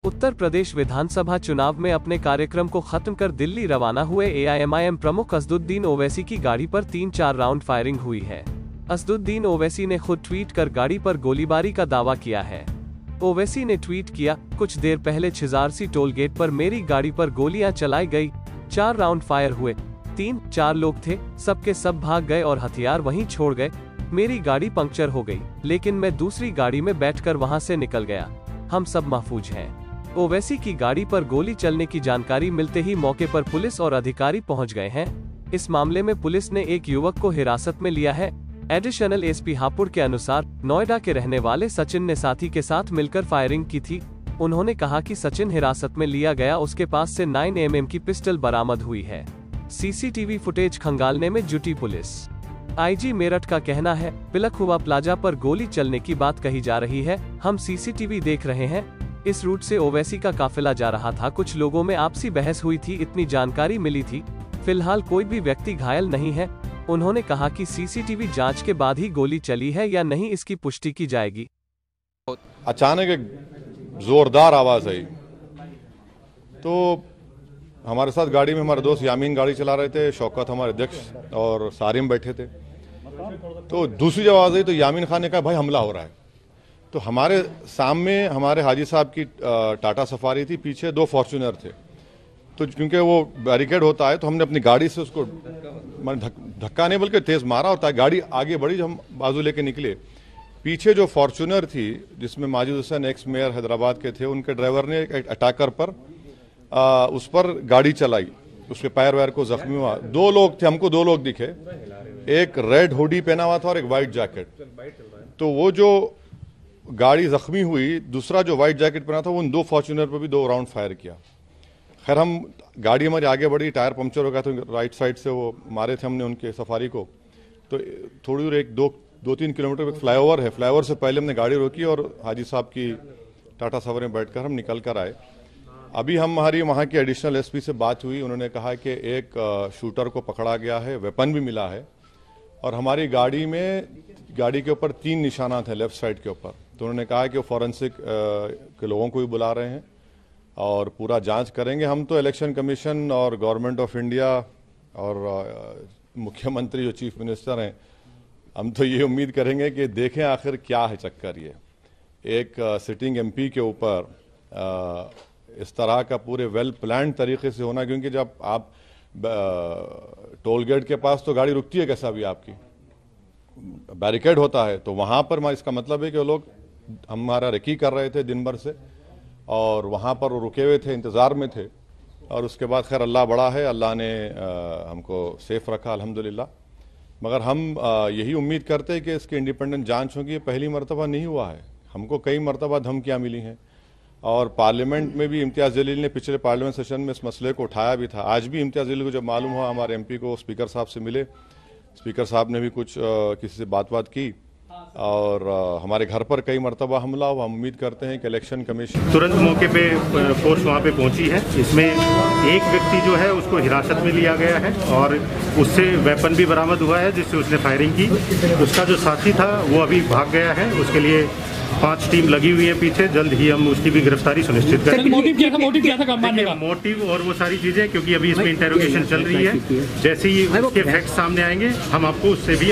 उत्तर प्रदेश विधानसभा चुनाव में अपने कार्यक्रम को खत्म कर दिल्ली रवाना हुए एआईएमआईएम प्रमुख असदुद्दीन ओवैसी की गाड़ी पर 3-4 राउंड फायरिंग हुई है। असदुद्दीन ओवैसी ने खुद ट्वीट कर गाड़ी पर गोलीबारी का दावा किया है। ओवैसी ने ट्वीट किया, कुछ देर पहले छिजारसी टोल गेट पर मेरी गाड़ी पर गोलियां चलाई गई, 4 राउंड फायर हुए, 3-4 लोग थे, सबके सब भाग गए और हथियार वहीं छोड़ गए। मेरी गाड़ी पंक्चर हो गई, लेकिन मैं दूसरी गाड़ी में बैठकर वहां से निकल गया। हम सब महफूज हैं। ओवैसी की गाड़ी पर गोली चलने की जानकारी मिलते ही मौके पर पुलिस और अधिकारी पहुंच गए हैं। इस मामले में पुलिस ने एक युवक को हिरासत में लिया है। एडिशनल एसपी हापुड़ के अनुसार नोएडा के रहने वाले सचिन ने साथी के साथ मिलकर फायरिंग की थी। उन्होंने कहा कि सचिन हिरासत में लिया गया, उसके पास से 9mm की पिस्टल बरामद हुई है। सीसीटीवी फुटेज खंगालने में जुटी पुलिस। आईजी मेरठ का कहना है, पिलखुवा प्लाजा पर गोली चलने की बात कही जा रही है, हम सीसीटीवी देख रहे हैं। इस रूट से ओवैसी का काफिला जा रहा था, कुछ लोगों में आपसी बहस हुई थी, इतनी जानकारी मिली थी। फिलहाल कोई भी व्यक्ति घायल नहीं है। उन्होंने कहा कि सीसीटीवी जांच के बाद ही गोली चली है या नहीं, इसकी पुष्टि की जाएगी। अचानक एक जोरदार आवाज आई, तो हमारे साथ गाड़ी में हमारे दोस्त यामीन गाड़ी चला रहे थे, शौकत हमारे अध्यक्ष और सारिम बैठे थे। तो दूसरी जब आवाज आई तो यामीन खान ने कहा, भाई हमला हो रहा है। तो हमारे सामने हमारे हाजी साहब की टाटा सफारी थी, पीछे 2 फॉर्च्यूनर थे। तो क्योंकि वो बैरिकेड होता है तो हमने अपनी गाड़ी से उसको धक्का नहीं बल्कि तेज मारा और ताकि गाड़ी आगे बढ़ी। जब हम बाजू लेके निकले, पीछे जो फॉर्च्यूनर थी जिसमें माजिद हुसैन एक्स मेयर हैदराबाद के थे, उनके ड्राइवर ने एक अटैकर पर उस पर गाड़ी चलाई, उसके पैर वैर को जख्मी हुआ। 2 लोग थे, हमको 2 लोग दिखे, एक रेड हुडी पहना हुआ था और एक व्हाइट जैकेट। तो वो जो गाड़ी जख्मी हुई, दूसरा जो व्हाइट जैकेट पहना था, उन 2 फॉर्च्यूनर पर भी 2 राउंड फायर किया। खैर हम गाड़ी हमारी आगे बढ़ी, टायर पंक्चर हो गया, तो राइट साइड से वो मारे थे हमने उनके सफारी को। तो थोड़ी दूर एक 2-3 किलोमीटर एक फ्लाईओवर है, फ्लाईओवर से पहले हमने गाड़ी रोकी और हाजी साहब की टाटा सवारी में बैठकर हम निकल कर आए। अभी हमारी वहाँ के एडिशनल एसपी से बात हुई, उन्होंने कहा कि एक शूटर को पकड़ा गया है, वेपन भी मिला है और हमारी गाड़ी के ऊपर 3 निशाना थे लेफ्ट साइड के ऊपर। तो उन्होंने कहा कि वो फॉरेंसिक के लोगों को भी बुला रहे हैं और पूरा जांच करेंगे। हम तो इलेक्शन कमीशन और गवर्नमेंट ऑफ इंडिया और मुख्यमंत्री जो चीफ मिनिस्टर हैं, हम तो ये उम्मीद करेंगे कि देखें आखिर क्या है चक्कर। ये एक सिटिंग एमपी के ऊपर इस तरह का पूरे वेल प्लान्ड तरीके से होना, क्योंकि जब आप टोल गेट के पास तो गाड़ी रुकती है कैसा भी, आपकी बैरिकेड होता है, तो वहां पर इसका मतलब है कि वो लोग हमारा रेकी कर रहे थे दिन भर से और वहां पर वो रुके हुए थे, इंतजार में थे। और उसके बाद खैर अल्लाह बड़ा है, अल्लाह ने हमको सेफ रखा अल्हम्दुलिल्लाह। मगर हम यही उम्मीद करते हैं कि इसकी इंडिपेंडेंट जांच होगी। ये पहली मरतबा नहीं हुआ है, हमको कई मरतबा धमकियाँ मिली हैं और पार्लियामेंट में भी इम्तियाज़ जलील ने पिछले पार्लियामेंट सेशन में इस मसले को उठाया भी था। आज भी इम्तियाज़ जलील को जब मालूम हुआ, हमारे एमपी को स्पीकर साहब से मिले, स्पीकर साहब ने भी कुछ किसी से बात की और हमारे घर पर कई मरतबा हमला हुआ। हम उम्मीद करते हैं कि इलेक्शन कमीशन तुरंत मौके पे फोर्स वहाँ पे पहुँची है। इसमें एक व्यक्ति जो है उसको हिरासत में लिया गया है और उससे वेपन भी बरामद हुआ है जिससे उसने फायरिंग की। उसका जो साथी था वो अभी भाग गया है, उसके लिए 5 टीम लगी हुई है पीछे। जल्द ही हम उसकी भी गिरफ्तारी सुनिश्चित करेंगे। मोटिव क्या था मारने का? मोटिव और वो सारी चीजें, क्योंकि अभी इसमें इंटेरोगेशन चल रही है, जैसे ही उसके फैक्ट सामने आएंगे हम आपको उससे भी